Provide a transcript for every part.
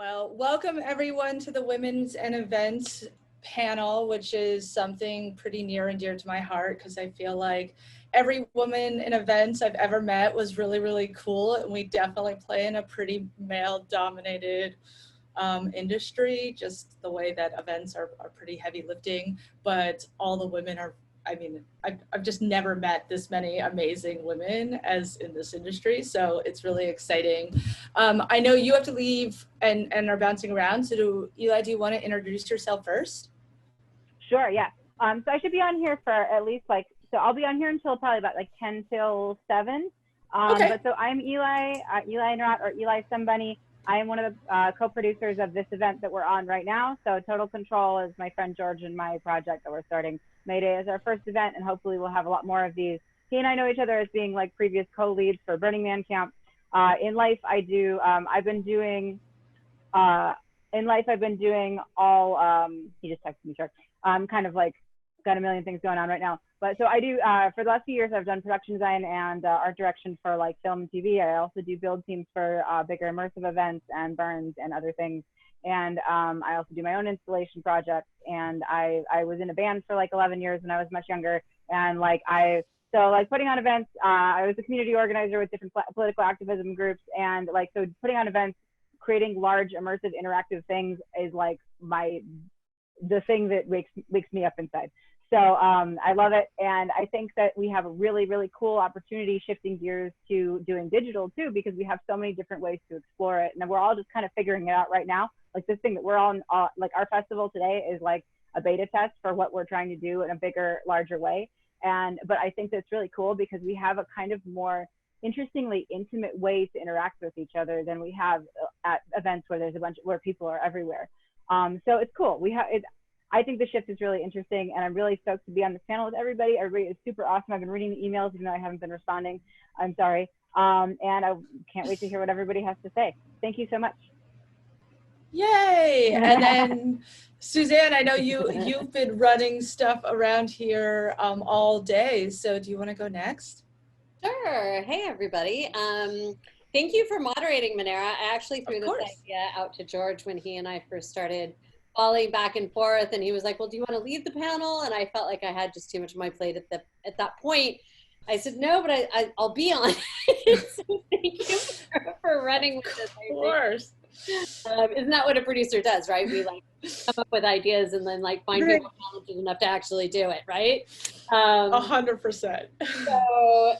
Well, welcome everyone to the Women's and Events panel, which is something pretty near and dear to my heart because I feel like every woman in events I've ever met was really, really cool. And we definitely play in a pretty male-dominated industry, just the way that events are pretty heavy lifting, but all the women are, I mean, I've just never met this many amazing women as in this industry. So it's really exciting. I know you have to leave and are bouncing around. So Eli, do you want to introduce yourself first? Sure, yeah. So I should be on here for at least so I'll be on here until probably about 10 till 7. Okay. But so I'm Eli, Eli Somebunny. I am one of the co-producers of this event that we're on right now. So Total Control is my friend George and my project that we're starting. MAYDAY is our first event, and hopefully we'll have a lot more of these. He and I know each other as being previous co-leads for Burning Man Camp. In life, I've been doing all, he just texted me, sure. Kind of got a million things going on right now. But so I do, for the last few years, I've done production design and art direction for film and TV. I also do build teams for bigger immersive events and burns and other things. And I also do my own installation projects. And I was in a band for 11 years when I was much younger. And putting on events, I was a community organizer with different political activism groups. And so putting on events, creating large immersive interactive things is the thing that wakes me up inside. So I love it. And I think that we have a really, really cool opportunity shifting gears to doing digital too, because we have so many different ways to explore it. And we're all just kind of figuring it out right now. This thing that we're on, our festival today is a beta test for what we're trying to do in a bigger, larger way. But I think that's really cool because we have a kind of more interestingly intimate way to interact with each other than we have at events where there's where people are everywhere. So it's cool. I think the shift is really interesting, and I'm really stoked to be on this panel with everybody. Everybody is super awesome. I've been reading the emails, even though I haven't been responding. I'm sorry. And I can't wait to hear what everybody has to say. Thank you so much. Yay! And then Suzanne, I know you've been running stuff around here all day. So do you want to go next? Sure. Hey, everybody. Thank you for moderating, Monera. I actually threw this idea out to George when he and I first started volleying back and forth, and he was like, well, do you want to lead the panel? And I felt like I had just too much on my plate at that point. I said, no, but I'll be on it. So thank you for running with this. Of course. Isn't that what a producer does, right? We come up with ideas and then find people talented enough to actually do it, right? 100%. So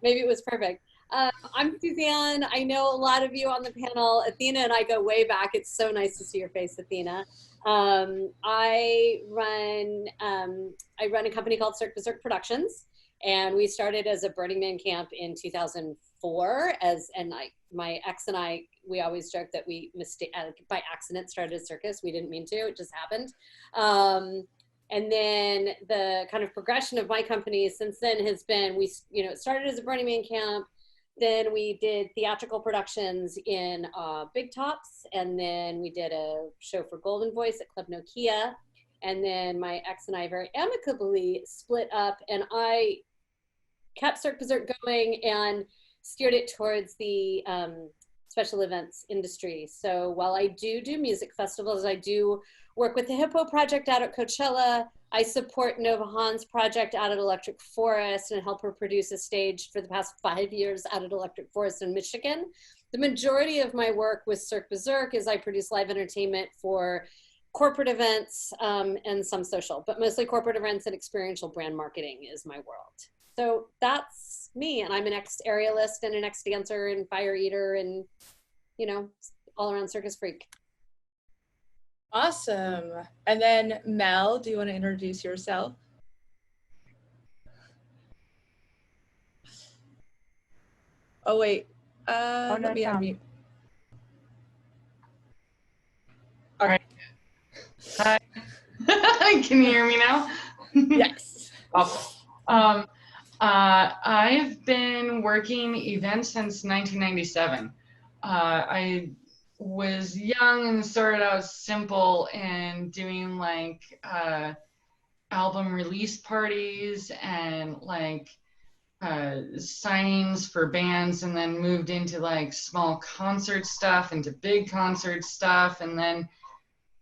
maybe it was perfect. I'm Suzanne. I know a lot of you on the panel. Athena and I go way back. It's so nice to see your face, Athena. I run a company called Cirque Productions, and we started as a Burning Man camp in 2004. My ex and I, we always joke that we by accident started a circus. We didn't mean to. It just happened. And then the kind of progression of my company since then has been, it started as a Burning Man camp. Then we did theatrical productions in Big Tops, and then we did a show for Golden Voice at Club Nokia. And then my ex and I very amicably split up, and I kept Cirque going and steered it towards the special events industry. So while I do music festivals, I do work with the Hippo Project out at Coachella. I support Nova Hahn's project out at Electric Forest and help her produce a stage for the past 5 years out at Electric Forest in Michigan. The majority of my work with Cirque is I produce live entertainment for corporate events and some social, but mostly corporate events and experiential brand marketing is my world. So that's me, and I'm an ex-aerialist and an ex-dancer and fire eater and, all around circus freak. Awesome. And then Mel, do you want to introduce yourself? Oh, wait. Let me unmute. All right. Hi. Can you hear me now? Yes. Awesome. I've been working events since 1997. I was young and started out simple and doing album release parties and signings for bands, and then moved into like small concert stuff, into big concert stuff, and then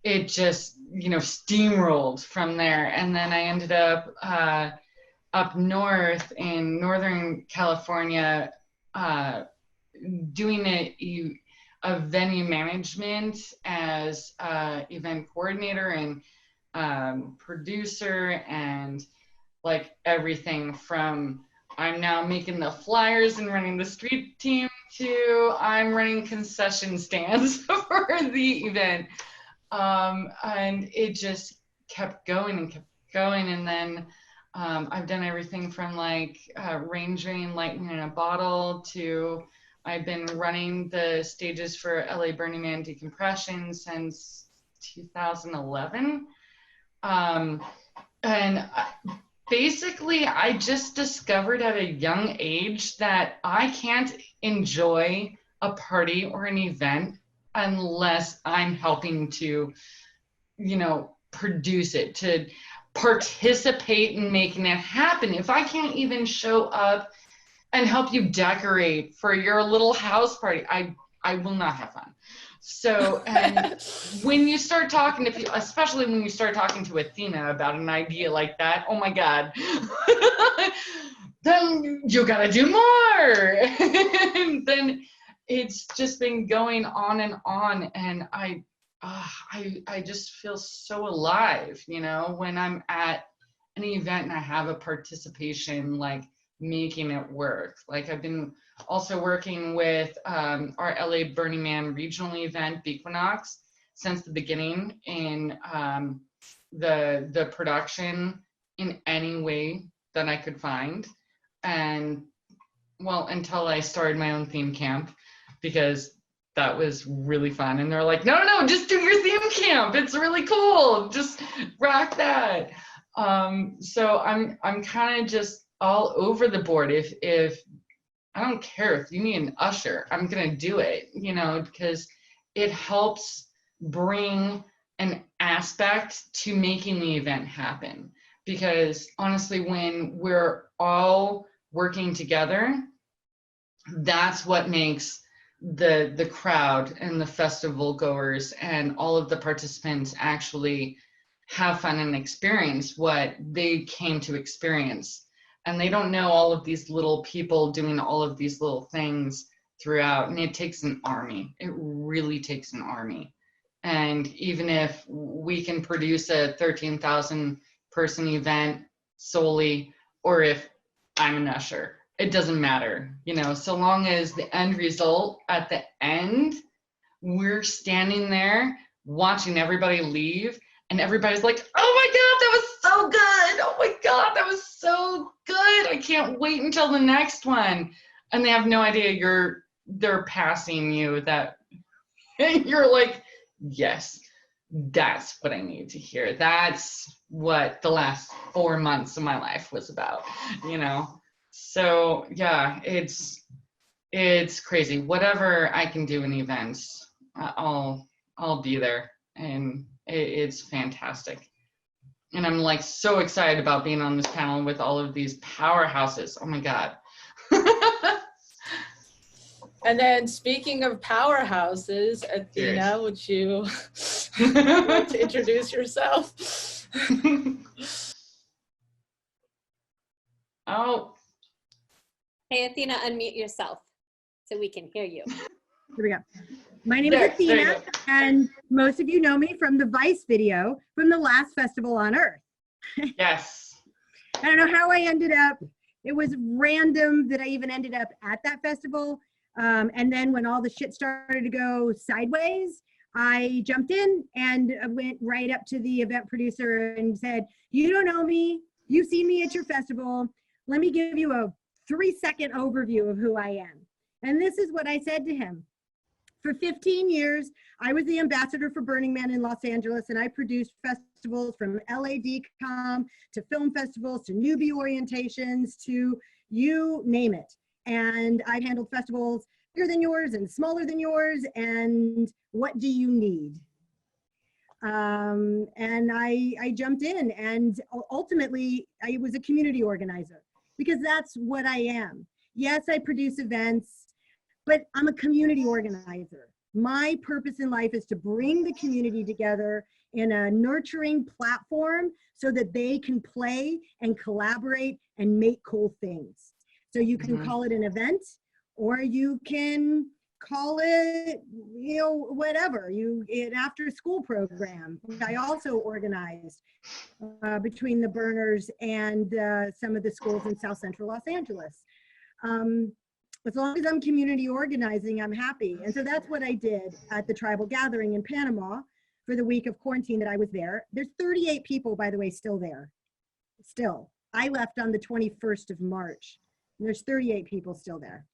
it just, you know, steamrolled from there. And then I ended up up north in Northern California, doing a venue management as event coordinator and producer, and like everything from I'm now making the flyers and running the street team to I'm running concession stands for the event. And it just kept going and kept going. And then I've done everything from like arranging lightning in a bottle to I've been running the stages for LA Burning Man Decompression since 2011. Basically, I just discovered at a young age that I can't enjoy a party or an event unless I'm helping to, you know, produce it, to participate in making it happen. If I can't even show up and help you decorate for your little house party, I will not have fun. So, and when you start talking to people, especially when you start talking to Athena about an idea like that, oh my God, then you gotta do more. And then it's just been going on, and I just feel so alive, you know, when I'm at an event and I have a participation, like making it work. Like I've been also working with our LA Burning Man regional event, Bequinox, since the beginning in the production in any way that I could find. And well, until I started my own theme camp, because that was really fun. And they're like, no, just do your theme camp. It's really cool. Just rock that. So I'm kind of just all over the board. If I don't care if you need an usher, I'm going to do it, you know, because it helps bring an aspect to making the event happen. Because honestly, when we're all working together, that's what makes the crowd and the festival goers and all of the participants actually have fun and experience what they came to experience. And they don't know all of these little people doing all of these little things throughout. And it takes an army. It really takes an army. And even if we can produce a 13,000 person event solely, or if I'm an usher, it doesn't matter, you know, so long as the end result at the end, we're standing there watching everybody leave and everybody's like, oh my God, that was so good. Oh my God, that was so good. I can't wait until the next one. And they have no idea they're passing you that. And you're like, yes, that's what I need to hear. That's what the last 4 months of my life was about, you know? So yeah, it's crazy. Whatever I can do in events, I'll be there, and it's fantastic. And I'm like so excited about being on this panel with all of these powerhouses. Oh my God. And then speaking of powerhouses, Athena, would you like to introduce yourself? Oh. Hey, Athena, unmute yourself so we can hear you. Here we go. My name is Athena, and most of you know me from the Vice video from the last festival on Earth. Yes. I don't know how I ended up. It was random that I even ended up at that festival. And then when all the shit started to go sideways, I jumped in and went right up to the event producer and said, you don't know me. You've seen me at your festival. Let me give you a 3-second overview of who I am. And this is what I said to him. For 15 years, I was the ambassador for Burning Man in Los Angeles, and I produced festivals from LA DCOM to film festivals to newbie orientations to you name it. And I've handled festivals bigger than yours and smaller than yours, and what do you need? And I jumped in, and ultimately I was a community organizer. because that's what I am. Yes, I produce events, but I'm a community organizer. My purpose in life is to bring the community together in a nurturing platform so that they can play and collaborate and make cool things. So you can call it an event, or you can call it, you know, whatever, an after school program, which I also organized between the Burners and some of the schools in South Central Los Angeles. As long as I'm community organizing, I'm happy. And so that's what I did at the tribal gathering in Panama for the week of quarantine that I was there. There's 38 people, by the way, still there. Still. I left on the 21st of March. And there's 38 people still there.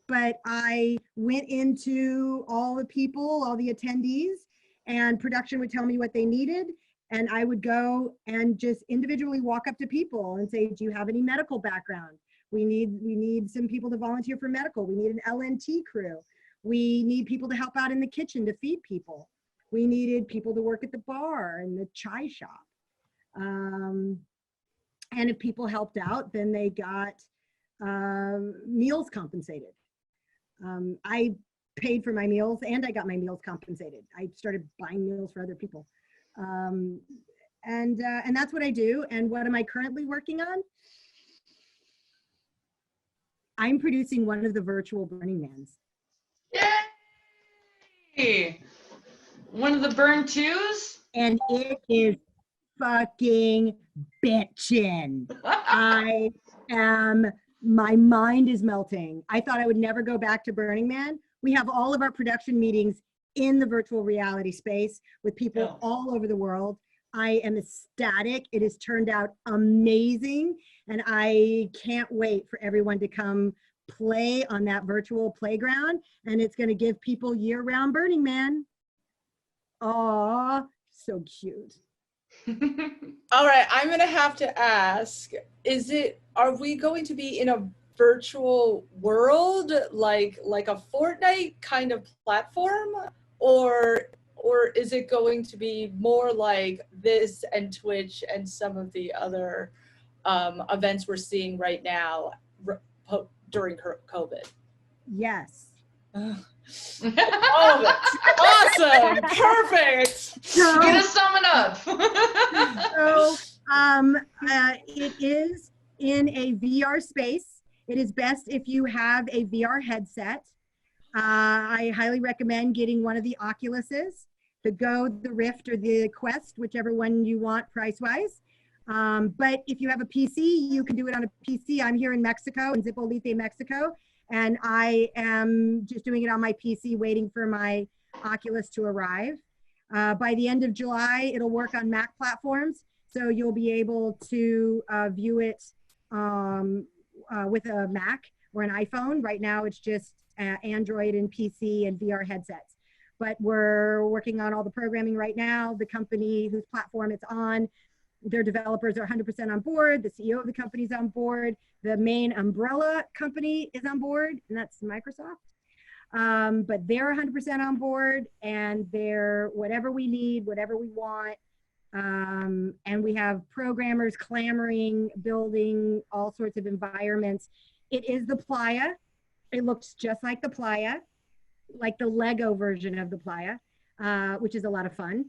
But I went into all the people, all the attendees, and production would tell me what they needed. And I would go and just individually walk up to people and say, do you have any medical background? We need some people to volunteer for medical. We need an LNT crew. We need people to help out in the kitchen to feed people. We needed people to work at the bar and the chai shop. And if people helped out, then they got meals compensated. I paid for my meals and I got my meals compensated. I started buying meals for other people. And that's what I do. And what am I currently working on? I'm producing one of the virtual Burning Mans. Yay! One of the Burn 2s? And it is fucking bitchin'. My mind is melting. I thought I would never go back to Burning Man. We have all of our production meetings in the virtual reality space with people all over the world. I am ecstatic. It has turned out amazing. And I can't wait for everyone to come play on that virtual playground. And it's going to give people year-round Burning Man. Aw, so cute. All right, I'm going to have to ask, are we going to be in a virtual world, like a Fortnite kind of platform? Or is it going to be more like this and Twitch and some of the other events we're seeing right now during COVID? Yes. All of it. Awesome. Perfect. Get us summing up. So it is in a VR space. It is best if you have a VR headset. I highly recommend getting one of the Oculuses, the Go, the Rift, or the Quest, whichever one you want price-wise. But if you have a PC, you can do it on a PC. I'm here in Mexico, in Zipolite, Mexico, and I am just doing it on my PC, waiting for my Oculus to arrive. By the end of July, it'll work on Mac platforms, so you'll be able to view it with a Mac or an iPhone. Right now, it's just Android and PC and VR headsets. But we're working on all the programming right now. The company whose platform it's on, their developers are 100% on board. The CEO of the company is on board. The main umbrella company is on board, and that's Microsoft. But they're 100% on board, and they're whatever we need, whatever we want. And we have programmers clamoring, building all sorts of environments. It is the Playa. It looks just like the Playa, like the Lego version of the Playa, which is a lot of fun.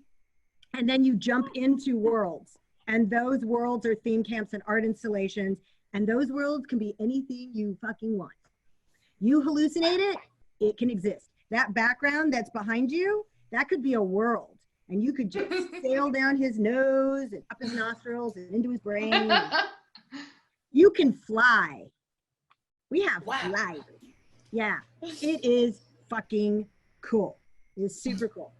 And then you jump into worlds, and those worlds are theme camps and art installations, and those worlds can be anything you fucking want. You hallucinate it, it can exist. That background that's behind you, that could be a world, and you could just sail down his nose and up his nostrils and into his brain. You can fly. We have flight. Yeah, it is fucking cool. It is super cool.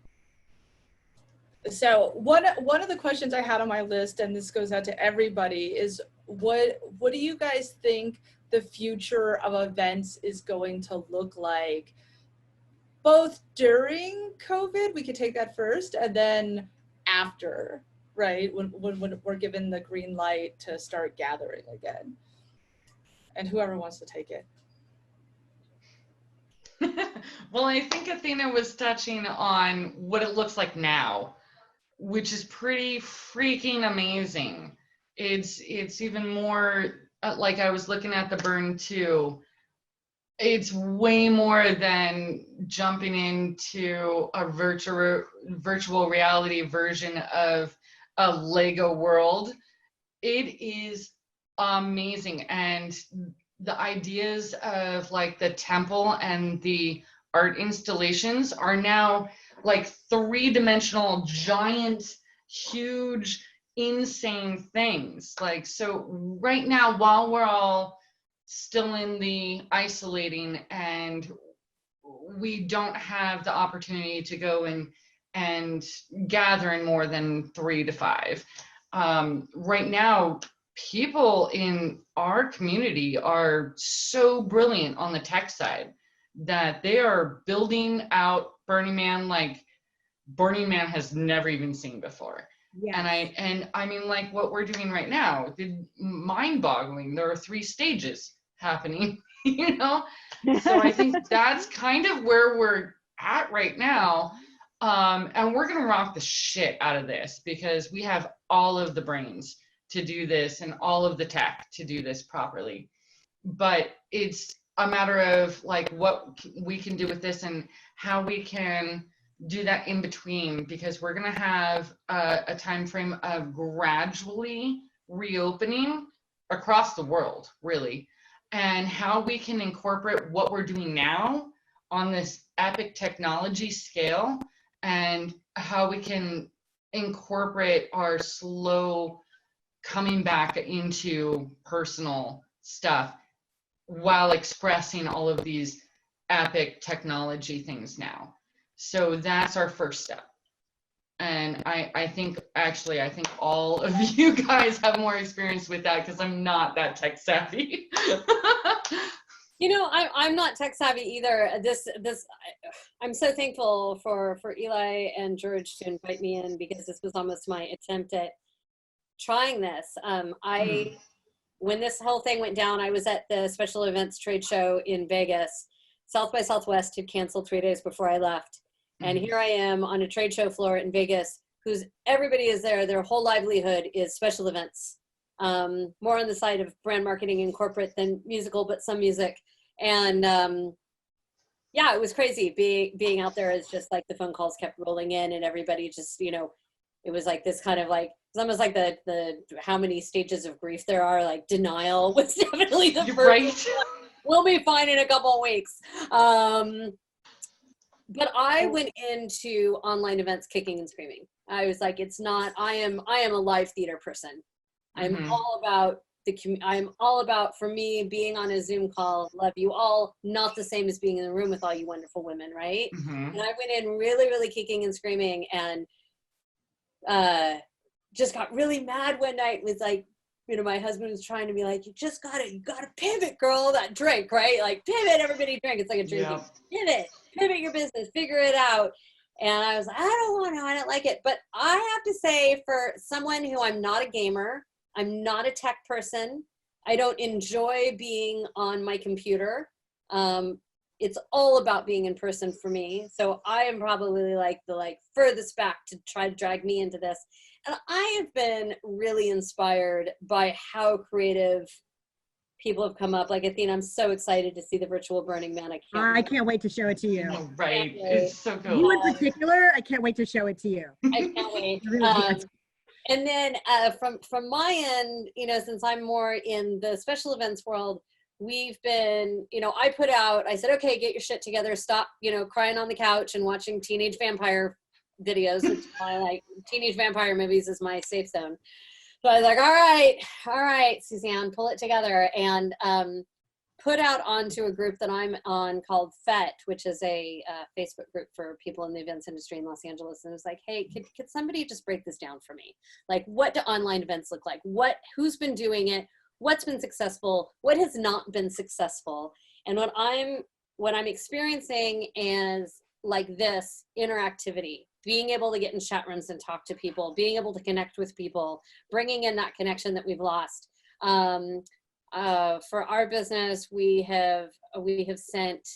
So one of the questions I had on my list, and this goes out to everybody, is what do you guys think the future of events is going to look like, both during COVID, we could take that first, and then after, right, when we're given the green light to start gathering again? And whoever wants to take it. Well, I think Athena was touching on what it looks like now, which is pretty freaking amazing. It's even more like I was looking at the burn too. It's way more than jumping into a virtual reality version of a Lego world. It is amazing. And the ideas of like the temple and the art installations are now like three-dimensional, giant, huge, insane things. Like, so right now, while we're all still in the isolating and we don't have the opportunity to go and gather in more than 3 to 5. Right now, people in our community are so brilliant on the tech side that they are building out Burning Man like Burning Man has never even seen before. Yes. And I mean, like what we're doing right now, mind-boggling. There are 3 stages happening, you know? So I think that's kind of where we're at right now. And we're gonna rock the shit out of this because we have all of the brains to do this and all of the tech to do this properly. But it's a matter of like what we can do with this and how we can do that in between, because we're going to have a time frame of gradually reopening across the world, really, and how we can incorporate what we're doing now on this epic technology scale and how we can incorporate our slow coming back into personal stuff while expressing all of these epic technology things now. So that's our first step. And I think all of you guys have more experience with that because I'm not that tech savvy. You know, I'm not tech savvy either. I'm so thankful for Eli and George to invite me in because this was almost my attempt at trying this. When this whole thing went down, I was at the special events trade show in Vegas. South by Southwest had canceled 3 days before I left. And here I am on a trade show floor in Vegas, everybody is there. Their whole livelihood is special events. More on the side of brand marketing and corporate than musical, but some music. And yeah, it was crazy being out there. Is just like the phone calls kept rolling in and everybody just, you know, it was like this kind of like, it's almost like the how many stages of grief there are, like denial was definitely the first. Right. We'll be fine in a couple of weeks. But I went into online events kicking and screaming. I was like, it's not, I am a live theater person. I'm all about I'm all about, for me, being on a Zoom call, love you all, not the same as being in the room with all you wonderful women, right? And I went in really, really kicking and screaming and just got really mad one night. It was like, you know, my husband was trying to be like, you gotta pivot, girl, that drink, right? Like pivot, everybody drink. It's like a drinking. Pivot your business, figure it out. And I was like, I don't want to, I don't like it. But I have to say, for someone who, I'm not a gamer, I'm not a tech person, I don't enjoy being on my computer. It's all about being in person for me. So I am probably like the furthest back to try to drag me into this. And I have been really inspired by how creative people have come up. Like Athena, I'm so excited to see the virtual Burning Man. I can't wait to show it to you. Oh, right, it's so cool. You in particular, I can't wait to show it to you. I can't wait. And then from my end, you know, since I'm more in the special events world, we've been, you know, I said, okay, get your shit together, stop, you know, crying on the couch and watching teenage vampire videos. Which I like teenage vampire movies is my safe zone. So I was like, all right, Suzanne, pull it together, and put out onto a group that I'm on called FET, which is a Facebook group for people in the events industry in Los Angeles. And it was like, hey, could somebody just break this down for me? Like, what do online events look like? Who's been doing it? What's been successful? What has not been successful? And what I'm experiencing is like this interactivity, being able to get in chat rooms and talk to people, being able to connect with people, bringing in that connection that we've lost. For our business, we have sent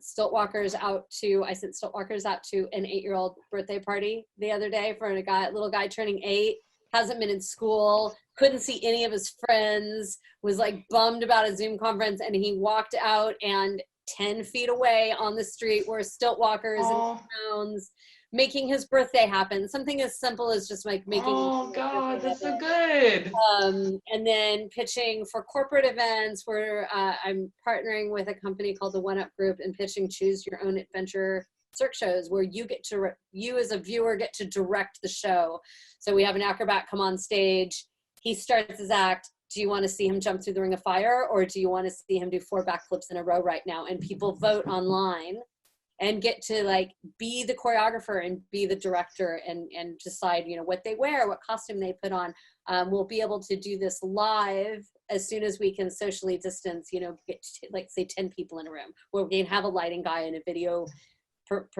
stilt walkers out to an 8-year-old birthday party the other day for a little guy turning 8. hasn't been in school, couldn't see any of his friends, was like bummed about a Zoom conference, and he walked out, and 10 feet away on the street were stilt walkers and clowns making his birthday happen. Something as simple as just like making. Oh God, that's so good. And then pitching for corporate events where I'm partnering with a company called the One Up Group and pitching choose your own adventure cirque shows where you as a viewer get to direct the show. So we have an acrobat come on stage. He starts his act. Do you want to see him jump through the ring of fire, or do you want to see him do 4 backflips in a row right now? And people vote online and get to like be the choreographer and be the director and decide, you know, what they wear, what costume they put on. We'll be able to do this live as soon as we can socially distance, you know, get to, like say 10 people in a room, where we can have a lighting guy and a video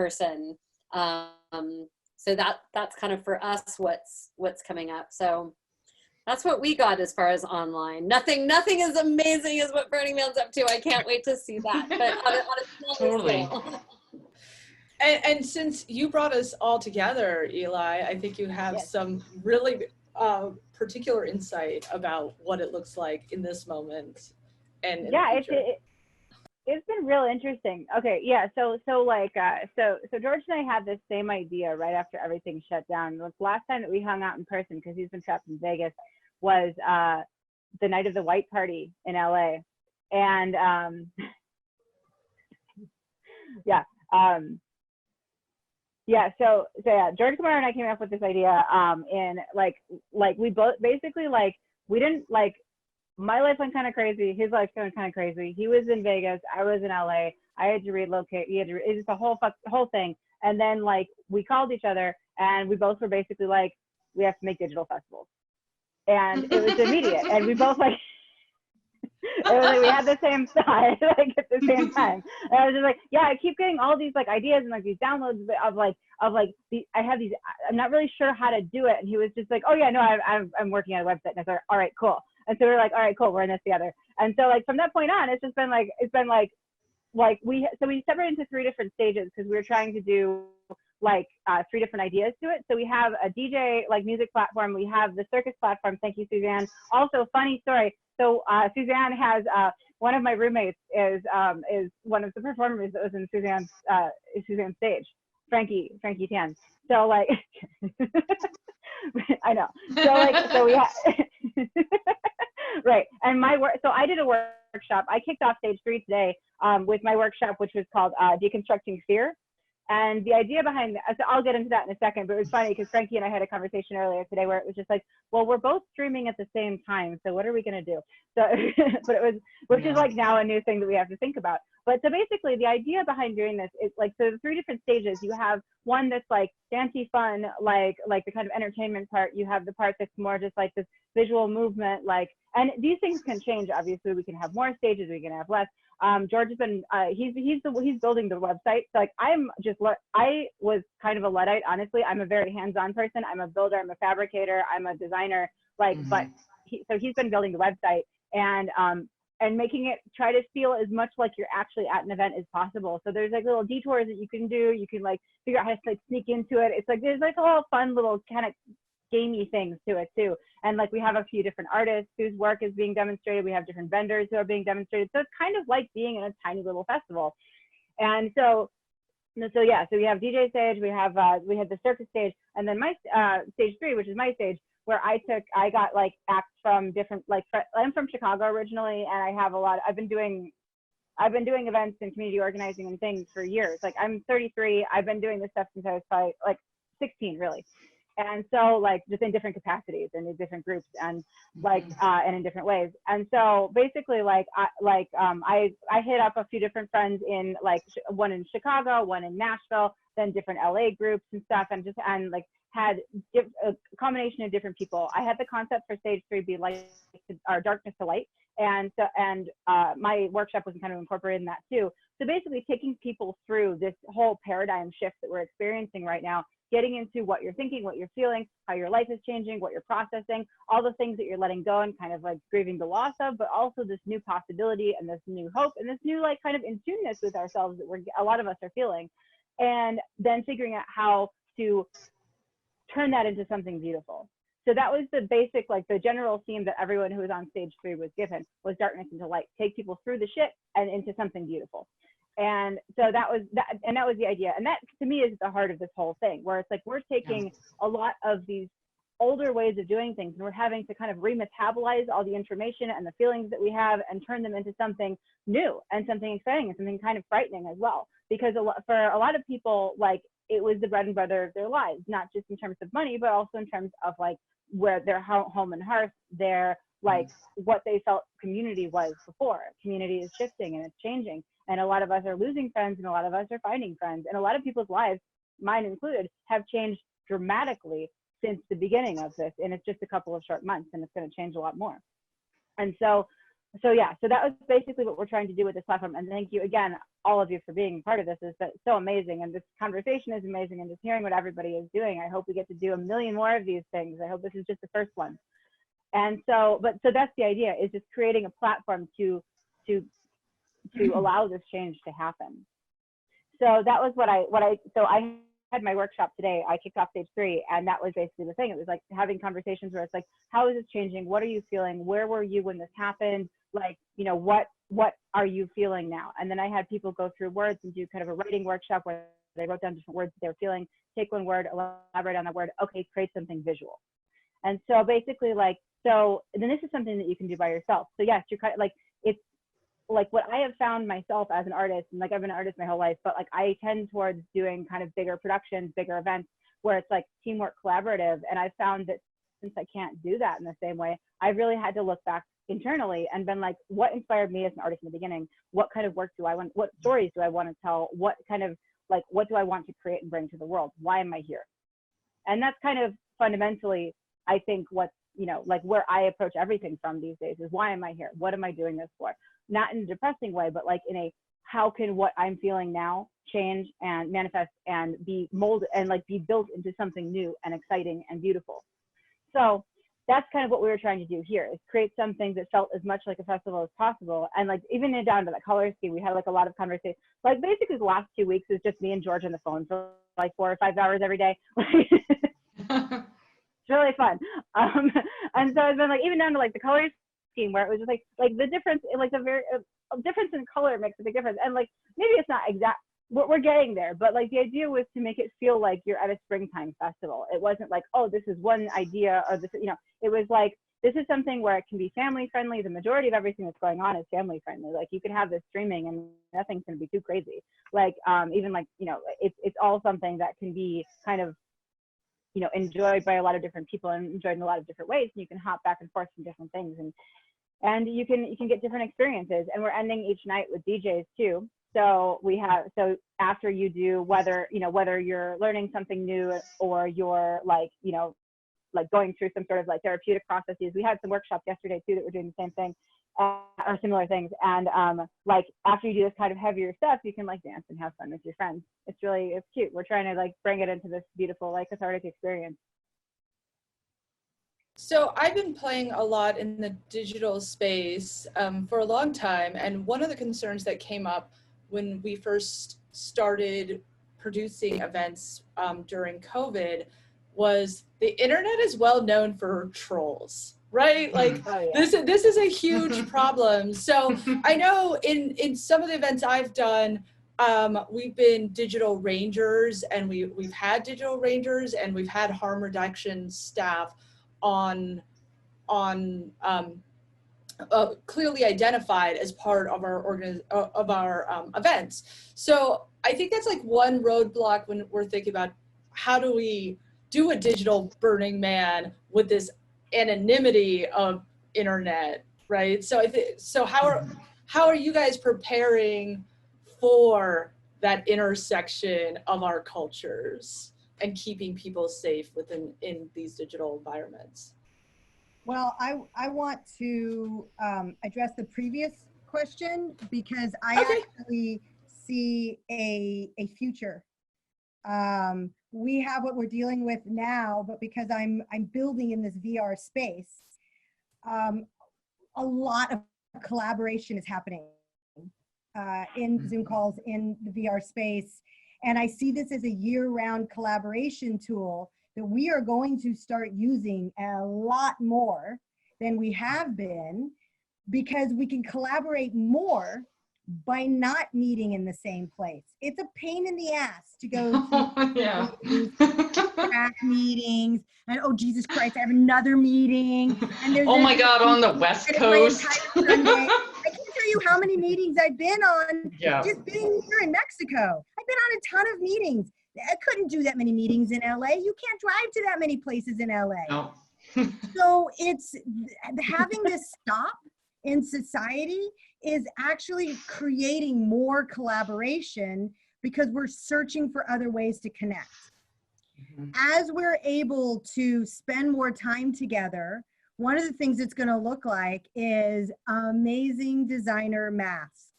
person. So that's kind of for us what's coming up. So that's what we got as far as online. Nothing as amazing as what Burning Man's up to. I can't wait to see that. But on a Totally. scale. And since you brought us all together, Eli, I think you have some really particular insight about what it looks like in this moment. And it's been real interesting. Okay, yeah. So George and I had this same idea right after everything shut down. The last time that we hung out in person, because he's been trapped in Vegas, was the night of the white party in LA, and So George Monera and I came up with this idea, and like we both basically we didn't my life went kind of crazy. His life went kind of crazy. He was in Vegas. I was in LA. I had to relocate. It's just a whole thing. And then we called each other, and we both were basically like, we have to make digital festivals. And it was immediate. And we both it was like we had the same thought at the same time. And I was just like, yeah, I keep getting all these ideas and these downloads of I have these. I'm not really sure how to do it. And he was just like, oh yeah, no, I'm working on a website. And I was like, all right, cool. And so we were like, all right, cool, we're in this together. And so from that point on, it's just been we separated into 3 different stages because we were trying to do 3 different ideas to it. So we have a DJ music platform. We have the circus platform. Thank you, Suzanne. Also, funny story. So Suzanne has one of my roommates is one of the performers that was in Suzanne's stage, Frankie Tan. So I know. So we have. Right. And so I did a workshop. I kicked off stage 3 today with my workshop, which was called Deconstructing Fear. And the idea behind that, so I'll get into that in a second, but it was funny because Frankie and I had a conversation earlier today where it was just well, we're both streaming at the same time, so what are we going to do? So, but it was, which is now a new thing that we have to think about. But so basically the idea behind doing this is so the 3 different stages. You have one that's dancey fun, the kind of entertainment part. You have the part that's more just this visual movement, and these things can change. Obviously, we can have more stages, we can have less. George has been he's building the website. So I was kind of a Luddite, honestly. I'm a very hands-on person. I'm a builder, I'm a fabricator, I'm a designer, but he's been building the website and making it try to feel as much like you're actually at an event as possible. So there's little detours that you can do. You can figure out how to sneak into it. It's there's a whole fun little kind of gamey things to it too. And we have a few different artists whose work is being demonstrated. We have different vendors who are being demonstrated. So it's kind of like being in a tiny little festival. And so we have DJ stage, we have the circus stage, and then my stage 3, which is my stage, where I got acts from different I'm from Chicago originally, and I have I've been doing events and community organizing and things for years. I'm 33. I've been doing this stuff since I was probably 16 really. And so just in different capacities and in different groups and and in different ways. And so basically I hit up a few different friends in one in Chicago, one in Nashville, then different LA groups and stuff, and had a combination of different people. I had the concept for stage 3 be darkness to light. And my workshop was kind of incorporated in that too. So basically taking people through this whole paradigm shift that we're experiencing right now, getting into what you're thinking, what you're feeling, how your life is changing, what you're processing, all the things that you're letting go and kind of grieving the loss of, but also this new possibility and this new hope and this new kind of in tuneness with ourselves that a lot of us are feeling. And then figuring out how to turn that into something beautiful. So that was the basic, like the general theme that everyone who was on stage 3 was given, was darkness into light, take people through the shit and into something beautiful. And so that was the idea. And that to me is at the heart of this whole thing, where it's like, we're taking a lot of these older ways of doing things, and we're having to kind of remetabolize all the information and the feelings that we have and turn them into something new and something exciting and something kind of frightening as well. Because for a lot of people, like, it was the bread and butter of their lives, not just in terms of money, but also in terms of like where their home and hearth, their like what they felt community was before. Community is shifting and it's changing. And a lot of us are losing friends and a lot of us are finding friends. And a lot of people's lives, mine included, have changed dramatically since the beginning of this. And it's just a couple of short months, and it's going to change a lot more. And so that was basically what we're trying to do with this platform. And thank you again, all of you, for being part of this. Is that so amazing, and this conversation is amazing, and just hearing what everybody is doing. I hope we get to do a million more of these things. I hope this is just the first one. And so that's the idea, is just creating a platform to allow this change to happen. So that was so I had my workshop today. I kicked off stage 3, and that was basically the thing. It was like having conversations where it's like, how is this changing? What are you feeling? Where were you when this happened? Like, you know, what are you feeling now? And then I had people go through words and do kind of a writing workshop where they wrote down different words they were feeling, take one word, elaborate on that word, okay, create something visual. And so basically, like, so then this is something that you can do by yourself. So yes, you're kind of like, it's like what I have found myself as an artist, and like I've been an artist my whole life, but like I tend towards doing kind of bigger productions, bigger events where it's like teamwork, collaborative. And I found that since I can't do that in the same way, I really had to look back internally and been like, what inspired me as an artist in the beginning? What kind of work do I want? What stories do I want to tell? What kind of like, what do I want to create and bring to the world? Why am I here? And that's kind of fundamentally, I think, what's, you know, like where I approach everything from these days is, why am I here? What am I doing this for? Not in a depressing way, but like in a, how can what I'm feeling now change and manifest and be molded and like be built into something new and exciting and beautiful. So that's kind of what we were trying to do here, is create something that felt as much like a festival as possible. And like even down to the color scheme, we had like a lot of conversations. Like basically the last 2 weeks is just me and George on the phone for like 4 or 5 hours every day. It's really fun. And so it's been like, even down to like the color scheme, where it was just like the difference, like the very difference in color makes a big difference. And like, maybe it's not exact, we're getting there, but like the idea was to make it feel like you're at a springtime festival. It wasn't like, oh, this is one idea, or this, you know, it was like, this is something where it can be family friendly. The majority of everything that's going on is family friendly. Like you could have this streaming and nothing's going to be too crazy. Like even like, you know, it's all something that can be kind of, you know, enjoyed by a lot of different people and enjoyed in a lot of different ways. And you can hop back and forth from different things, and you can get different experiences. And we're ending each night with DJs too. So we have, so after you do, whether you're learning something new or you're like, you know, like going through some sort of like therapeutic processes. We had some workshops yesterday too that were doing the same thing or similar things. And like after you do this kind of heavier stuff, you can like dance and have fun with your friends. It's cute. We're trying to like bring it into this beautiful, like cathartic experience. So I've been playing a lot in the digital space for a long time. And one of the concerns that came up when we first started producing events during COVID was the internet is well known for trolls, right? Like this is a huge problem. So I know in some of the events I've done, we've been digital rangers, and we've had digital rangers, and we've had harm reduction staff on clearly identified as part of our events. So I think that's like one roadblock when we're thinking about how do we do a digital Burning Man with this anonymity of internet, right? So how are you guys preparing for that intersection of our cultures and keeping people safe in these digital environments? Well, I want to address the previous question, because I actually see a future. We have what we're dealing with now, but because I'm building in this VR space, a lot of collaboration is happening in Zoom calls in the VR space. And I see this as a year-round collaboration tool that we are going to start using a lot more than we have been, because we can collaborate more by not meeting in the same place. It's a pain in the ass to go to track meetings, and oh Jesus Christ, I have another meeting. And there's oh my God, on the West Coast. I can't tell you how many meetings I've been on just being here in Mexico. I've been on a ton of meetings. I couldn't do that many meetings in LA. You can't drive to that many places in LA. No. So it's having this stop in society is actually creating more collaboration, because we're searching for other ways to connect. As we're able to spend more time together, one of the things it's going to look like is amazing designer masks.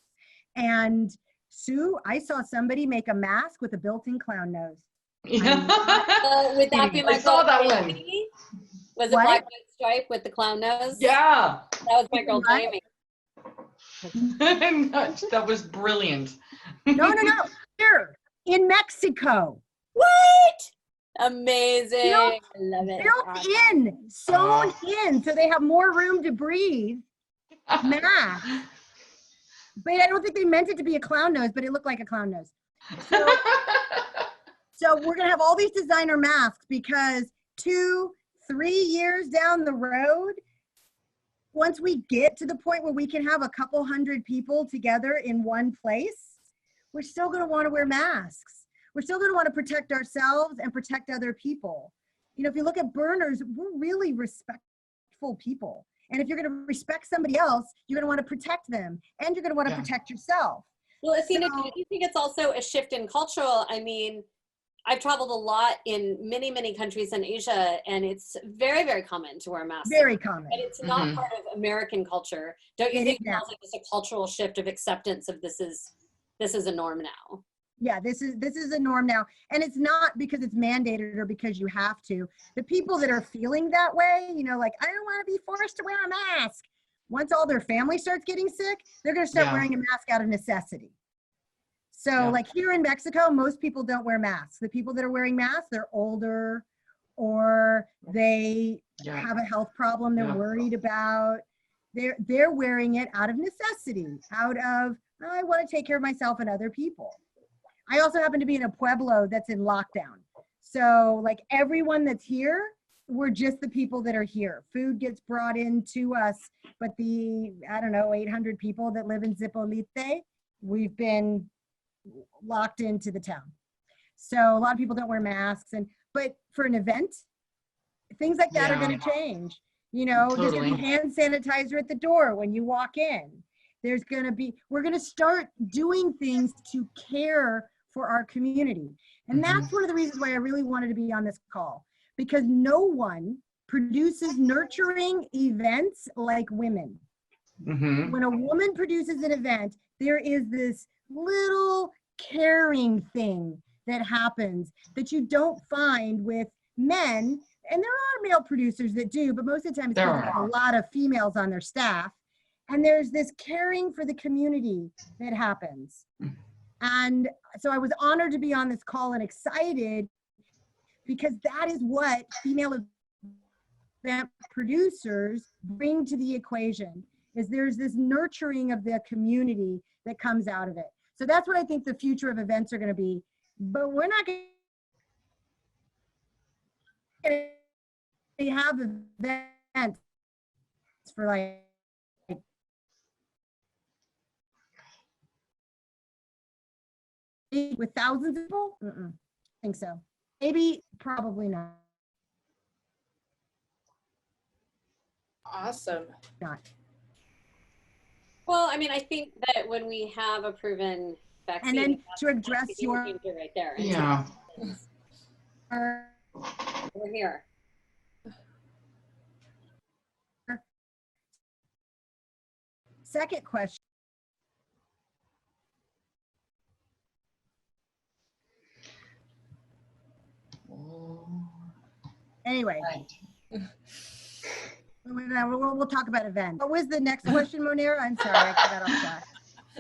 And Sue, I saw somebody make a mask with a built-in clown nose. Would that be my I saw that Jamie? one. Was it black white stripe with the clown nose? Yeah. That was my girl Jamie. That was brilliant. No. Here in Mexico. What? Amazing. I love it. Built in, sewn in, so they have more room to breathe. Mask. But I don't think they meant it to be a clown nose, but it looked like a clown nose. So we're gonna have all these designer masks, because 2-3 years down the road, once we get to the point where we can have a couple hundred people together in one place, we're still going to want to wear masks. We're still going to want to protect ourselves and protect other people. You know, if you look at burners, we're really respectful people. And if you're going to respect somebody else, you're going to want to protect them, and you're going to want to protect yourself. Well, Athena, do you think it's also a shift in cultural? I mean, I've traveled a lot in many, many countries in Asia, and it's very, very common to wear masks. Very common. But it's not part of American culture. Don't you think it's like just a cultural shift of acceptance of this is a norm now? Yeah, this is a norm now. And it's not because it's mandated or because you have to. The people that are feeling that way, you know, like, I don't want to be forced to wear a mask. Once all their family starts getting sick, they're going to start wearing a mask out of necessity. So like here in Mexico, most people don't wear masks. The people that are wearing masks, they're older, or they have a health problem they're worried about. They're wearing it out of necessity, out of, I want to take care of myself and other people. I also happen to be in a pueblo that's in lockdown. So like everyone that's here, we're just the people that are here. Food gets brought in to us, but the, I don't know, 800 people that live in Zipolite, we've been locked into the town. So a lot of people don't wear masks, but for an event, things like that are going to change. You know, there's going to be hand sanitizer at the door when you walk in. There's going to be, we're going to start doing things to care for our community. And that's one of the reasons why I really wanted to be on this call, because no one produces nurturing events like women. When a woman produces an event, there is this little caring thing that happens that you don't find with men. And there are male producers that do, but most of the time it's because there's a lot of females on their staff. And there's this caring for the community that happens. And so I was honored to be on this call and excited, because that is what female event producers bring to the equation, is there's this nurturing of the community that comes out of it. So that's what I think the future of events are going to be. But we're not going to have events for like with thousands of people. I think so. Maybe, probably not. Awesome. Not. Well, I mean, I think that when we have a proven vaccine, And then to address your right there. Yeah. We're here. second question. Anyway, we'll talk about events. What was the next question, Monera? I'm sorry, I got off track.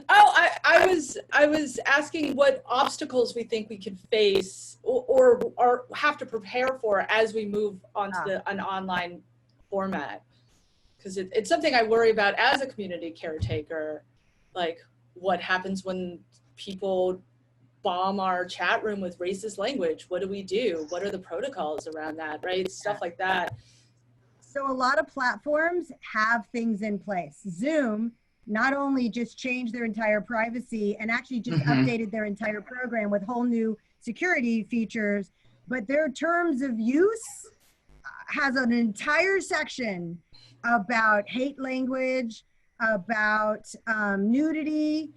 Oh, I was asking what obstacles we think we could face or have to prepare for as we move onto an online format. Because it's something I worry about as a community caretaker. Like, what happens when people bomb our chat room with racist language? What do we do? What are the protocols around that, right? Stuff like that. So a lot of platforms have things in place. Zoom not only just changed their entire privacy and actually just updated their entire program with whole new security features, but their terms of use has an entire section about hate language, about nudity.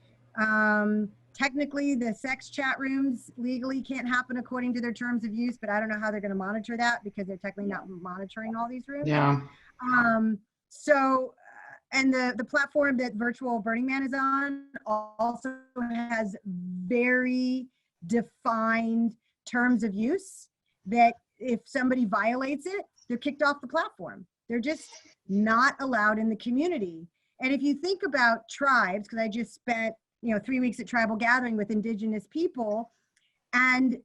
Technically, the sex chat rooms legally can't happen according to their terms of use, but I don't know how they're going to monitor that because they're technically not monitoring all these rooms. Yeah. And the platform that Virtual Burning Man is on also has very defined terms of use that if somebody violates it, they're kicked off the platform. They're just not allowed in the community. And if you think about tribes, because I just spent 3 weeks at Tribal Gathering with Indigenous people, and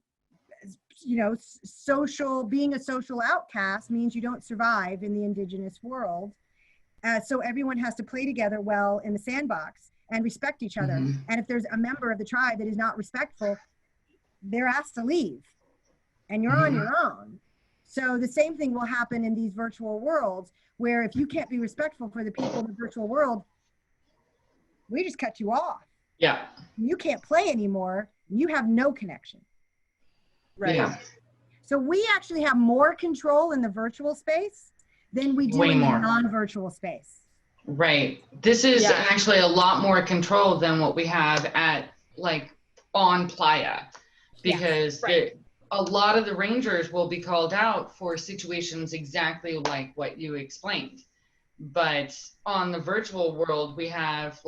being a social outcast means you don't survive in the Indigenous world. So everyone has to play together well in the sandbox and respect each other. And if there's a member of the tribe that is not respectful, they're asked to leave and you're on your own. So the same thing will happen in these virtual worlds, where if you can't be respectful for the people in the virtual world, we just cut you off. Yeah. You can't play anymore. You have no connection. Right. Yeah. So we actually have more control in the virtual space than we do in the non-virtual space. Right. This is actually a lot more control than what we have at on Playa, because a lot of the rangers will be called out for situations exactly like what you explained. But on the virtual world, we have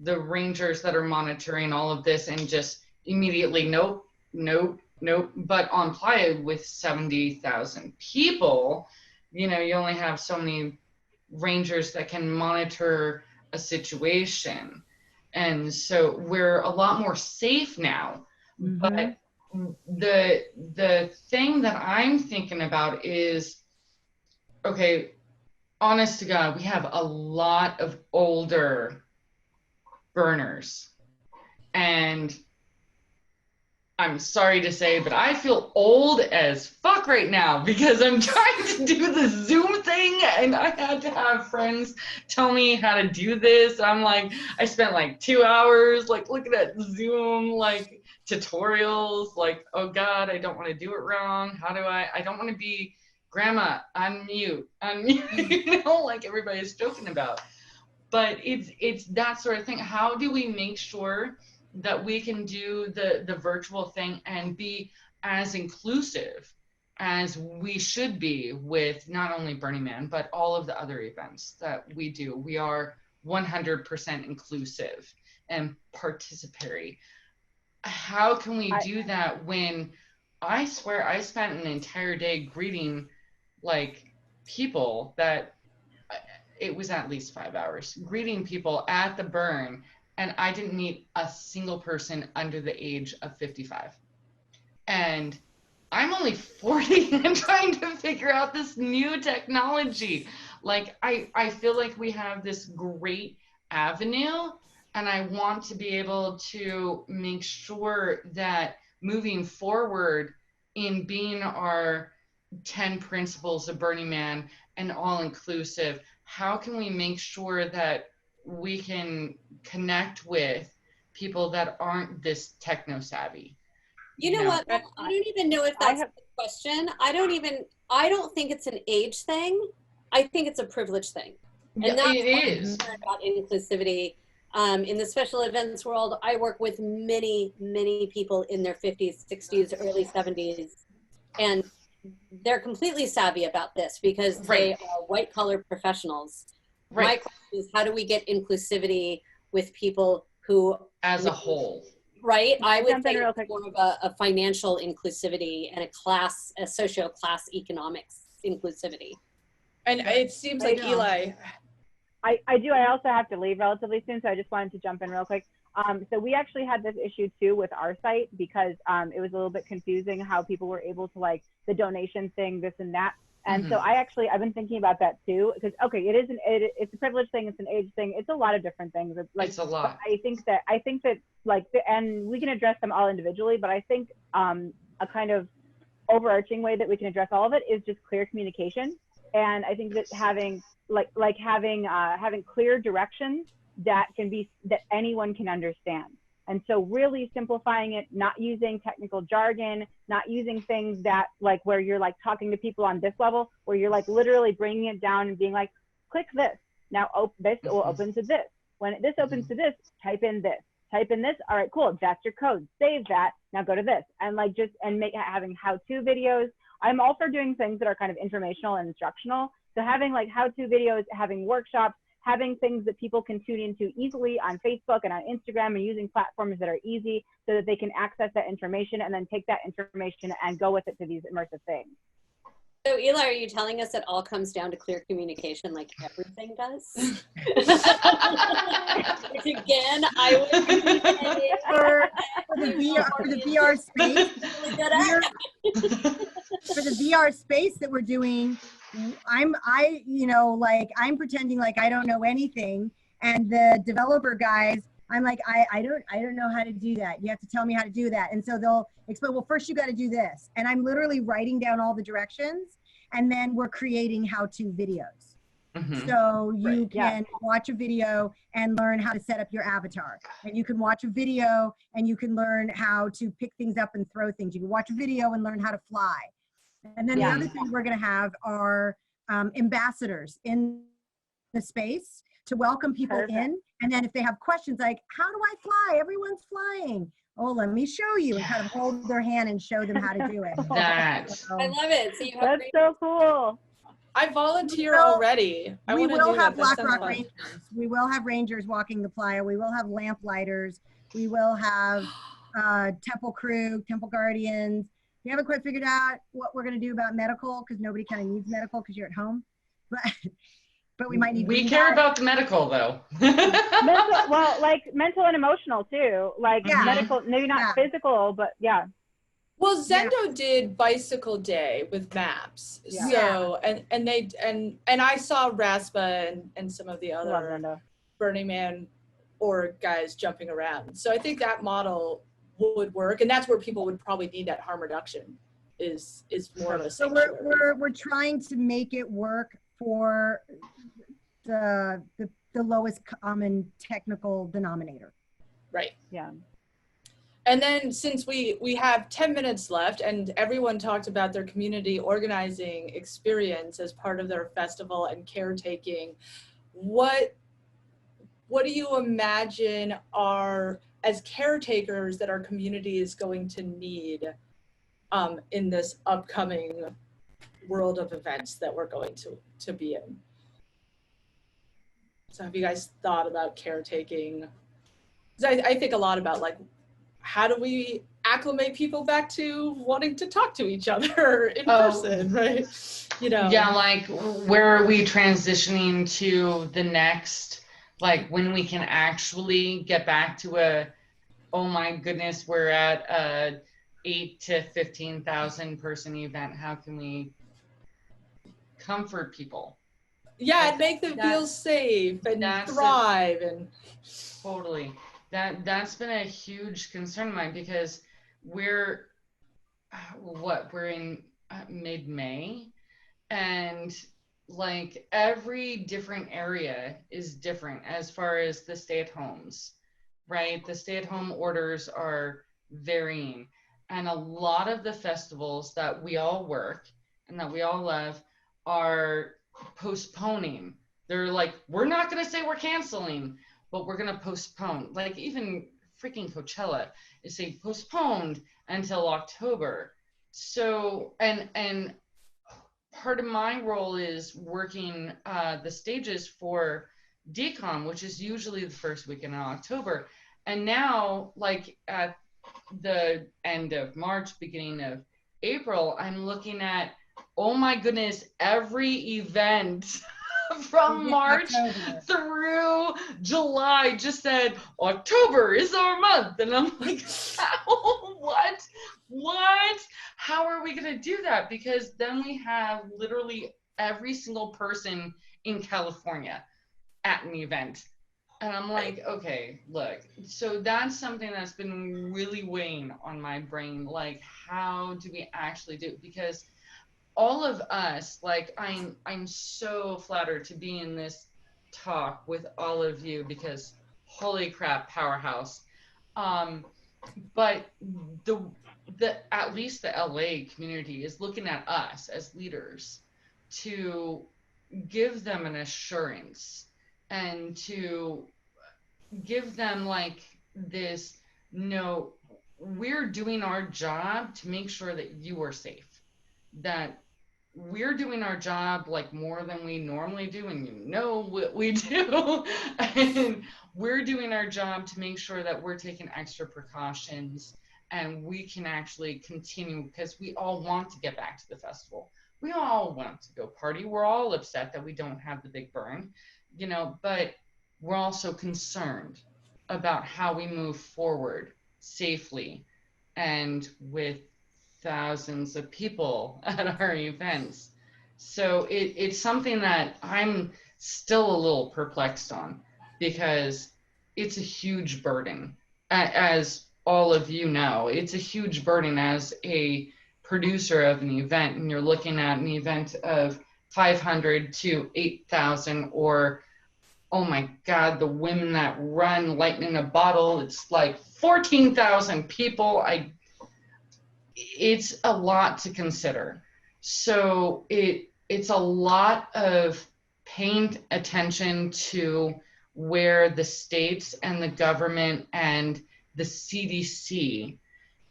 the rangers that are monitoring all of this and just immediately nope. But on Playa with 70,000 people, you only have so many rangers that can monitor a situation. And so we're a lot more safe now. But the thing that I'm thinking about is, okay, honest to God, we have a lot of older burners. And I'm sorry to say, but I feel old as fuck right now because I'm trying to do the Zoom thing and I had to have friends tell me how to do this. I'm I spent 2 hours looking at Zoom tutorials, oh God, I don't want to do it wrong. How do I don't want to be grandma, unmute, everybody's joking about. But it's that sort of thing. How do we make sure that we can do the virtual thing and be as inclusive as we should be with not only Burning Man, but all of the other events that we do? We are 100% inclusive and participatory. How can we do that when I swear I spent an entire day greeting people that it was at least 5 hours greeting people at the burn, and I didn't meet a single person under the age of 55. And I'm only 40 and trying to figure out this new technology. I feel like we have this great avenue, and I want to be able to make sure that moving forward in being our 10 principles of Burning Man and all inclusive, how can we make sure that we can connect with people that aren't this techno savvy? You know what? I don't even know if that's the question. I don't think it's an age thing. I think it's a privilege thing. And that's it is about inclusivity. In the special events world, I work with many, many people in their 50s, 60s, early 70s, and they're completely savvy about this because they are white-collar professionals. My question is, how do we get inclusivity with people who... as a whole. Right? I would think it's more of a financial inclusivity and a socio-class economics inclusivity. And it seems like Eli... I do. I also have to leave relatively soon, so I just wanted to jump in real quick. So we actually had this issue too with our site because it was a little bit confusing how people were able to like the donation thing, this and that. And so I've been thinking about that too, because okay, it's a privilege thing, it's an age thing, it's a lot of different things. It's like, it's a lot. I think that like, and we can address them all individually, but I think a kind of overarching way that we can address all of it is just clear communication. And I think that having clear directions that anyone can understand. And so really simplifying it, not using technical jargon, not using things that like where you're like talking to people on this level, where you're like literally bringing it down and being like, click this. Now this will open to this. When this opens to this, type in this. Type in this. All right, cool. That's your code. Save that. Now go to this. And like having how-to videos. I'm all for doing things that are kind of informational and instructional. So having like how-to videos, having workshops, having things that people can tune into easily on Facebook and on Instagram, and using platforms that are easy so that they can access that information and then take that information and go with it to these immersive things. So Eli, are you telling us it all comes down to clear communication like everything does? Which again, I would say For the VR space, for the VR space that we're doing, I'm pretending like I don't know anything, and the developer guys, I'm like, I don't know how to do that. You have to tell me how to do that. And so they'll explain, well, first you got to do this. And I'm literally writing down all the directions, and then we're creating how-to videos. So you can watch a video and learn how to set up your avatar. And you can watch a video and you can learn how to pick things up and throw things. You can watch a video and learn how to fly. And then the other thing we're going to have are ambassadors in the space to welcome people in. And then if they have questions like, how do I fly? Everyone's flying. Oh, let me show you, and kind of hold their hand and show them how to do it. I love it. So you have That's so cool. I volunteer already. We will have Black Rock Rangers. We will have Rangers walking the playa. We will have lamp lighters. We will have temple crew, temple guardians. We haven't quite figured out what we're going to do about medical, because nobody kind of needs medical because you're at home. But we might need. We care about the medical though. Mental and emotional too. Like medical, maybe not physical, but yeah. Well, Zendo did Bicycle Day with maps. So and I saw Raspa and some of the other Burning Man org guys jumping around. So I think that model would work, and that's where people would probably need that harm reduction is more of a sanctuary. So we're trying to make it work for the lowest common technical denominator. Right. Yeah. And then since we have 10 minutes left, and everyone talked about their community organizing experience as part of their festival and caretaking, what do you imagine are, as caretakers, that our community is going to need in this upcoming world of events that we're going to be in? So have you guys thought about caretaking? 'Cause I think a lot about, like, how do we acclimate people back to wanting to talk to each other in person, right? You know. Yeah, like where are we transitioning to the next, like when we can actually get back to oh my goodness, we're at a 8 to 15,000 person event. How can we comfort people? Yeah, and make them feel safe and thrive and totally. That's been a huge concern of mine, because we're in mid-May, and like every different area is different as far as the stay-at-homes, right? The stay-at-home orders are varying, and a lot of the festivals that we all work and that we all love are postponing. They're like, we're not going to say we're canceling, but we're going to postpone. Like even freaking Coachella is say postponed until October. So, and part of my role is working the stages for DCOM, which is usually the first weekend in October. And now, like at the end of March, beginning of April, I'm looking at, oh my goodness, every event from March through July just said, October is our month. And I'm like, what? How are we going to do that? Because then we have literally every single person in California at an event. And I'm like, okay, look, so that's something that's been really weighing on my brain. Like, how do we actually do it? Because all of us, like, I'm so flattered to be in this talk with all of you because holy crap, powerhouse. But at least the LA community is looking at us as leaders to give them an assurance and to give them like this, no, we're doing our job to make sure that you are safe, that we're doing our job like more than we normally do, and you know what we do, and we're doing our job to make sure that we're taking extra precautions and we can actually continue, because we all want to get back to the festival. We all want to go party. We're all upset that we don't have the big burn, you know, but we're also concerned about how we move forward safely and with thousands of people at our events. So it's something that I'm still a little perplexed on, because it's a huge burden. As all of you know, it's a huge burden as a producer of an event, and you're looking at an event of 500 to 8,000, or oh my God, the women that run Lightning in a Bottle, it's like 14,000 people. It's a lot to consider. So it's a lot of paying attention to where the states and the government and the CDC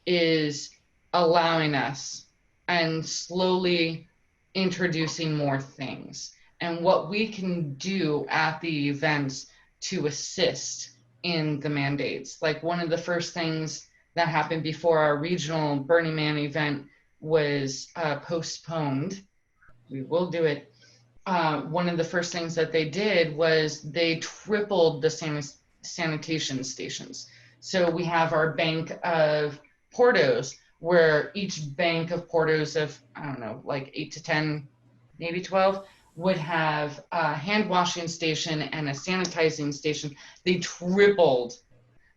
is allowing us and slowly introducing more things, and what we can do at the events to assist in the mandates. Like, one of the first things that happened before our regional Burning Man event was postponed. We will do it. One of the first things that they did was they tripled the sanitation stations. So we have our bank of Portos, where each bank of Portos of, I don't know, like 8 to 10, maybe 12, would have a hand washing station and a sanitizing station. They tripled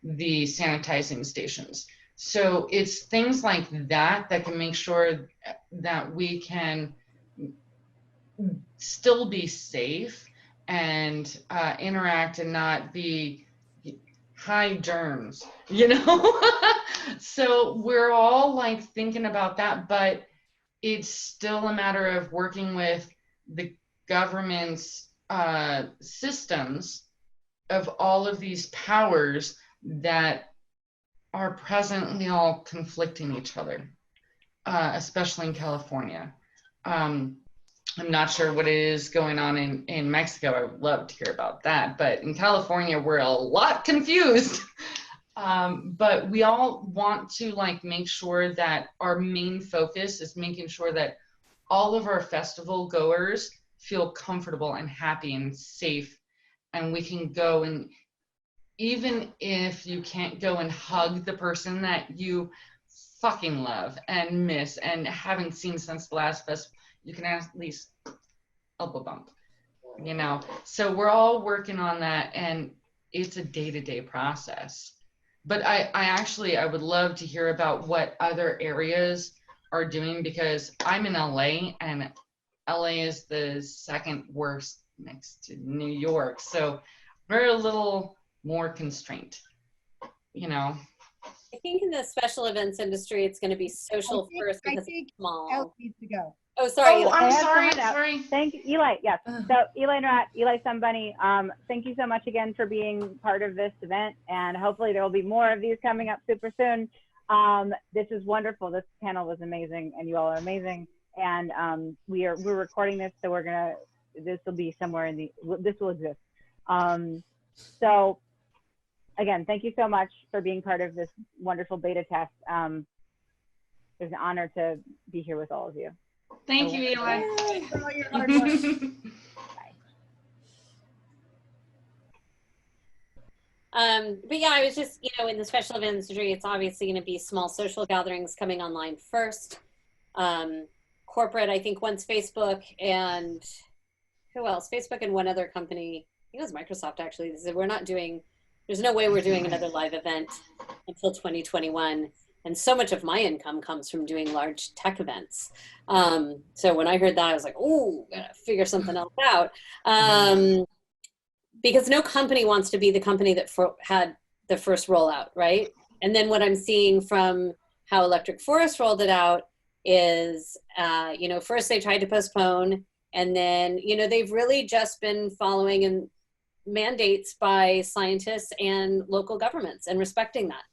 the sanitizing stations. So it's things like that that can make sure that we can still be safe and interact and not be high germs, you know? So we're all like thinking about that, but it's still a matter of working with the government's systems of all of these powers that are presently all conflicting each other, especially in California. I'm not sure what it is going on in Mexico. I would love to hear about that. But in California, we're a lot confused. But we all want to like make sure that our main focus is making sure that all of our festival goers feel comfortable and happy and safe, and we can go, and even if you can't go and hug the person that you fucking love and miss and haven't seen since the last festival, you can at least elbow bump, you know? So we're all working on that, and it's a day-to-day process. But I would love to hear about what other areas are doing, because I'm in LA, and LA is the second worst next to New York. So we're a little more constrained, you know? I think in the special events industry, it's going to be social first because it's small. Elle needs to go. Oh, sorry. Oh, I'm sorry. Thank you, Eli. Yes. So Eli Somebunny, thank you so much again for being part of this event, and hopefully there will be more of these coming up super soon. This is wonderful. This panel was amazing, and you all are amazing. And we're recording this, so this will be somewhere this will exist. So again, thank you so much for being part of this wonderful beta test. It's an honor to be here with all of you. Thank you, Eli. Yay for all your hard work. Bye. But yeah, I was just, you know, in the special events industry, it's obviously going to be small social gatherings coming online first. Corporate, I think once Facebook and who else? Facebook and one other company, I think it was Microsoft actually, they said we're not doing, there's no way we're doing another live event until 2021. And so much of my income comes from doing large tech events. So when I heard that, I was like, oh, gotta figure something else out. Because no company wants to be the company that had the first rollout, right? And then what I'm seeing from how Electric Forest rolled it out is, you know, first they tried to postpone, and then, you know, they've really just been following in mandates by scientists and local governments and respecting that.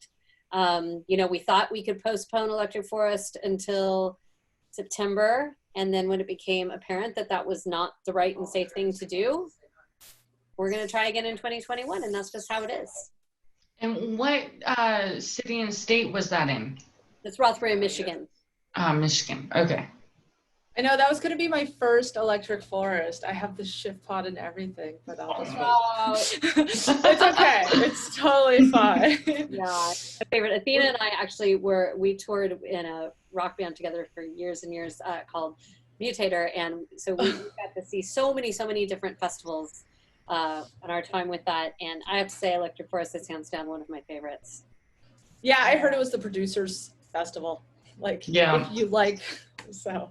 You know, we thought we could postpone Electric Forest until September, and then when it became apparent that that was not the right and safe thing to do, we're going to try again in 2021, and that's just how it is. And what city and state was that in? It's Rothbury, Michigan. Michigan. Okay. I know that was going to be my first Electric Forest. I have the shift pod and everything, but I'll just wait. It's okay. It's totally fine. Yeah, my favorite. Athena and I actually we toured in a rock band together for years and years called Mutator, and so we got to see so many different festivals on our time with that. And I have to say, Electric Forest is hands down one of my favorites. Yeah, I heard it was the producers festival. Like, yeah, if you like, so.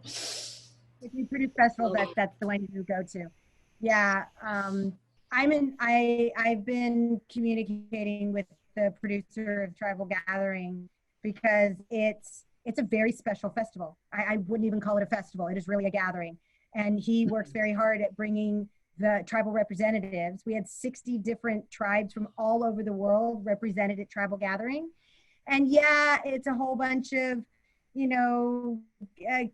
If you produce festivals, that's the one you go to. Yeah, I've been communicating with the producer of Tribal Gathering because it's a very special festival. I wouldn't even call it a festival. It is really a gathering. And he works very hard at bringing the tribal representatives. We had 60 different tribes from all over the world represented at Tribal Gathering. And yeah, it's a whole bunch of, you know,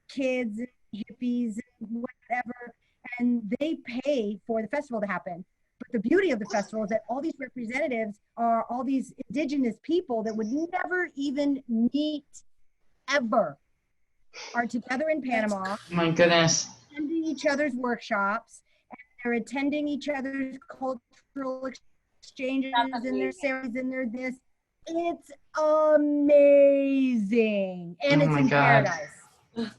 kids, hippies, whatever, and they pay for the festival to happen. But the beauty of the festival is that all these representatives are all these indigenous people that would never even meet ever, are together in Panama. My goodness. Attending each other's workshops, and they're attending each other's cultural exchanges and their ceremonies and their this. It's amazing. And it's in paradise.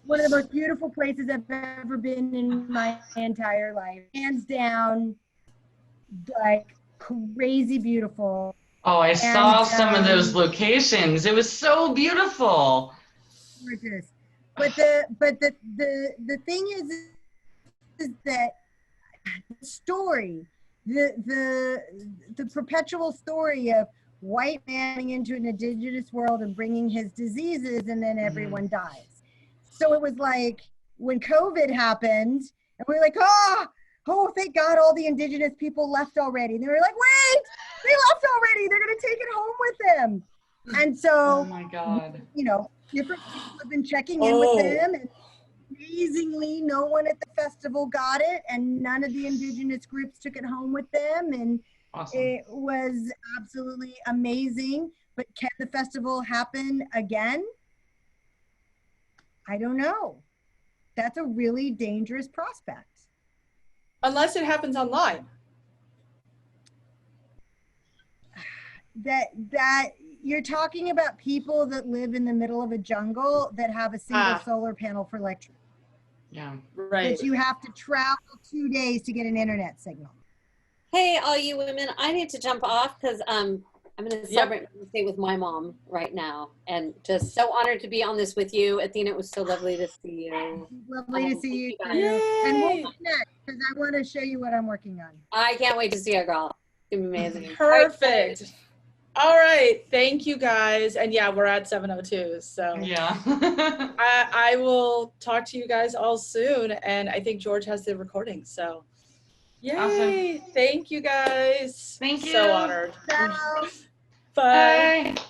One of the most beautiful places I've ever been in my entire life. Hands down, like crazy beautiful. Oh, I saw some of those locations. It was so beautiful. Gorgeous. But the thing is that the story, the perpetual story of white man into an indigenous world and bringing his diseases, and then everyone dies. So it was like when COVID happened, and we were like, oh, thank God all the indigenous people left already. And they were like, wait, they left already. They're going to take it home with them. And so, oh my God, you know, different people have been checking in with them, and amazingly, no one at the festival got it, and none of the indigenous groups took it home with them. And awesome. It was absolutely amazing. But can the festival happen again? I don't know. That's a really dangerous prospect. Unless it happens online. That you're talking about people that live in the middle of a jungle that have a single solar panel for electricity. Yeah, right. That you have to travel 2 days to get an internet signal. Hey, all you women, I need to jump off because I'm going to celebrate my birthday with my mom right now, and just so honored to be on this with you. Athena, it was so lovely to see you. Lovely to see you too. And we'll connect because I want to show you what I'm working on. I can't wait to see you, girl. It's amazing. Perfect. All right. Thank you guys. And yeah, we're at 7:02. So yeah. I will talk to you guys all soon. And I think George has the recording. So yay. Awesome. Thank you guys. Thank you. So honored. Ciao. Bye. Bye.